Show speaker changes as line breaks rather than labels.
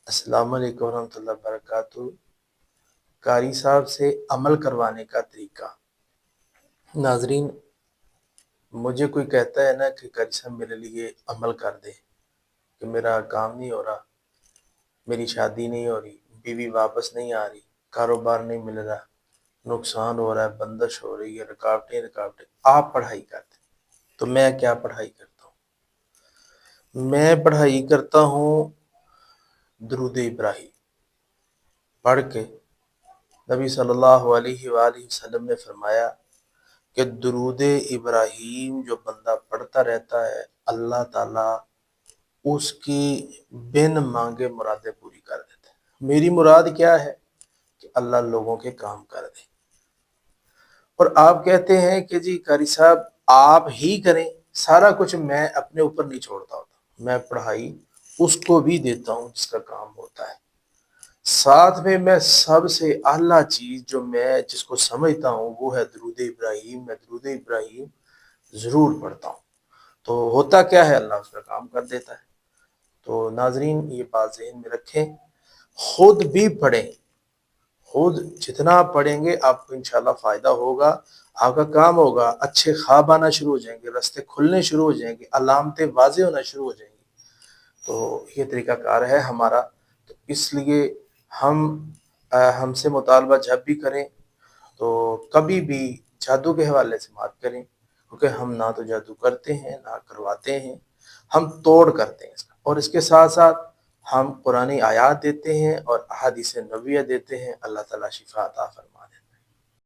السلام علیکم ورحمۃ اللہ وبرکاتہ۔ قاری صاحب سے عمل کروانے کا طریقہ۔ ناظرین، مجھے کوئی کہتا ہے نا کہ قاری صاحب میرے لیے عمل کر دے کہ میرا کام نہیں ہو رہا، میری شادی نہیں ہو رہی، بیوی واپس نہیں آ رہی، کاروبار نہیں مل رہا، نقصان ہو رہا ہے، بندش ہو رہی ہے، رکاوٹیں آپ پڑھائی کرتے۔ تو میں کیا پڑھائی کرتا ہوں؟ میں پڑھائی کرتا ہوں درود ابراہیم پڑھ کے۔ نبی صلی اللہ علیہ وآلہ وسلم نے فرمایا کہ درود ابراہیم جو بندہ پڑھتا رہتا ہے، اللہ تعالیٰ اس کی بن مانگے مرادیں پوری کر دیتے ہیں۔ میری مراد کیا ہے؟ کہ اللہ لوگوں کے کام کر دے۔ اور آپ کہتے ہیں کہ جی قاری صاحب آپ ہی کریں، سارا کچھ میں اپنے اوپر نہیں چھوڑتا ہوتا، میں پڑھائی اس کو بھی دیتا ہوں جس کا کام ہوتا ہے، ساتھ میں سب سے اعلیٰ چیز جو میں جس کو سمجھتا ہوں وہ ہے درود ابراہیم۔ میں درود ابراہیم ضرور پڑھتا ہوں۔ تو ہوتا کیا ہے؟ اللہ اس کا کام کر دیتا ہے۔ تو ناظرین، یہ بات ذہن میں رکھیں، خود بھی پڑھیں، خود جتنا پڑھیں گے آپ کو انشاءاللہ فائدہ ہوگا، آپ کا کام ہوگا، اچھے خواب آنا شروع ہو جائیں گے، راستے کھلنے شروع ہو جائیں گے، علامتیں واضح ہونا شروع ہو جائیں گی۔ تو یہ طریقہ کار ہے ہمارا۔ تو اس لیے ہم سے مطالبہ جب بھی کریں تو کبھی بھی جادو کے حوالے سے بات کریں، کیونکہ ہم نہ تو جادو کرتے ہیں نہ کرواتے ہیں، ہم توڑ کرتے ہیں اس کا۔ اور اس کے ساتھ ساتھ ہم قرآنی آیات دیتے ہیں اور احادیث نبویہ دیتے ہیں۔ اللہ تعالیٰ شفا عطا فرمائے۔